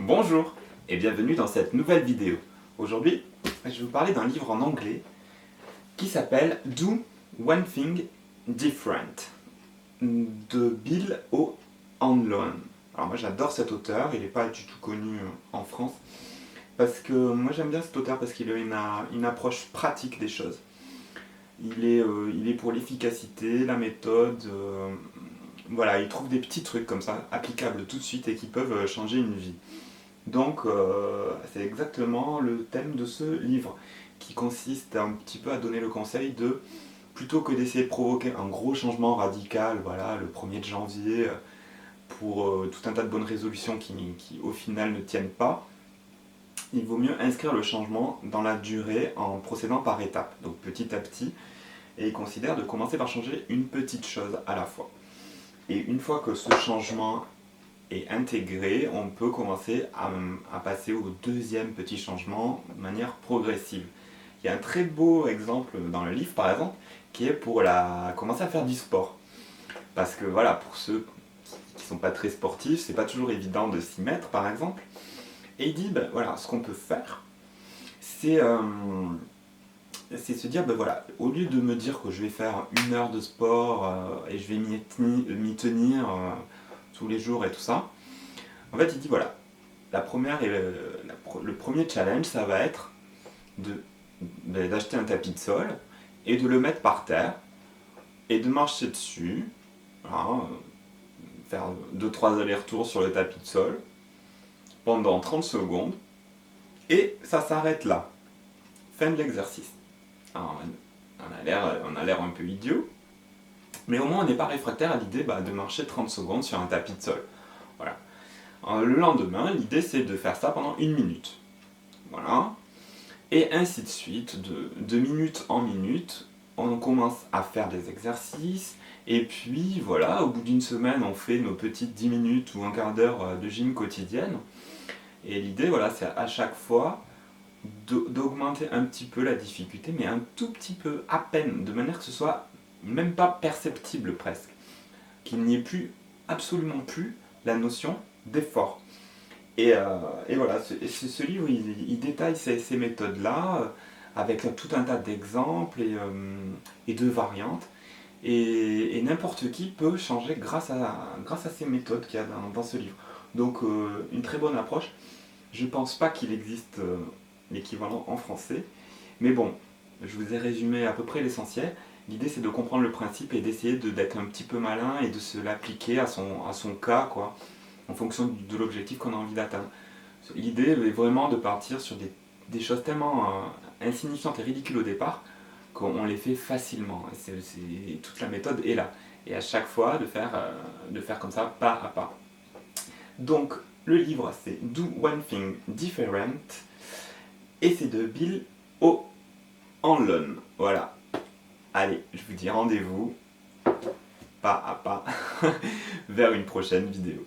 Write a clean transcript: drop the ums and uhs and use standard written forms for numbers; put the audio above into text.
Bonjour et bienvenue dans cette nouvelle vidéo. Aujourd'hui, je vais vous parler d'un livre en anglais qui s'appelle Do One Thing Different de Bill O'Hanlon. Alors moi j'adore cet auteur, il n'est pas du tout connu en France parce que moi j'aime bien cet auteur parce qu'il a une approche pratique des choses. Il est pour l'efficacité, la méthode, voilà, il trouve des petits trucs comme ça, applicables tout de suite et qui peuvent changer une vie. Donc c'est exactement le thème de ce livre, qui consiste un petit peu à donner le conseil de, plutôt que d'essayer de provoquer un gros changement radical, voilà, le 1er de janvier, pour tout un tas de bonnes résolutions qui au final ne tiennent pas, il vaut mieux inscrire le changement dans la durée en procédant par étapes, donc petit à petit, et il considère de commencer par changer une petite chose à la fois. Et une fois que ce changement est intégré, on peut commencer à passer au deuxième petit changement de manière progressive. Il y a un très beau exemple dans le livre, par exemple, qui est pour commencer à faire du sport. Parce que voilà, pour ceux qui ne sont pas très sportifs, c'est pas toujours évident de s'y mettre, par exemple. Et il dit, ben voilà, ce qu'on peut faire, c'est se dire, ben voilà, au lieu de me dire que je vais faire 1 heure de sport et je vais m'y tenir tous les jours et tout ça, en fait, il dit voilà, le premier challenge, ça va être d'acheter un tapis de sol et de le mettre par terre et de marcher dessus, voilà, faire 2-3 allers-retours sur le tapis de sol pendant 30 secondes et ça s'arrête là. Fin de l'exercice. Alors, on a l'air un peu idiot, mais au moins on n'est pas réfractaire à l'idée de marcher 30 secondes sur un tapis de sol. Voilà. Le lendemain, l'idée c'est de faire ça pendant 1 minute. Voilà. Et ainsi de suite, de minute en minute, on commence à faire des exercices, et puis voilà, au bout d'une semaine, on fait nos petites 10 minutes ou un quart d'heure de gym quotidienne. Et l'idée, voilà, c'est à chaque fois d'augmenter un petit peu la difficulté, mais un tout petit peu, à peine, de manière que ce soit même pas perceptible presque. Qu'il n'y ait plus, absolument plus, la notion d'effort. Et voilà, ce livre, il détaille ces méthodes-là, avec tout un tas d'exemples et de variantes. Et n'importe qui peut changer grâce à ces méthodes qu'il y a dans ce livre. Donc une très bonne approche. Je ne pense pas qu'il existe l'équivalent en français. Mais bon, je vous ai résumé à peu près l'essentiel. L'idée c'est de comprendre le principe et d'essayer d'être un petit peu malin et de se l'appliquer à son cas, quoi, en fonction de l'objectif qu'on a envie d'atteindre. L'idée est vraiment de partir sur des choses tellement insignifiantes et ridicules au départ qu'on les fait facilement. Toute la méthode est là. Et à chaque fois, de faire comme ça, pas à pas. Donc, le livre, c'est Do One Thing Different, et c'est de Bill O'Hanlon. Voilà. Allez, je vous dis rendez-vous, pas à pas, vers une prochaine vidéo.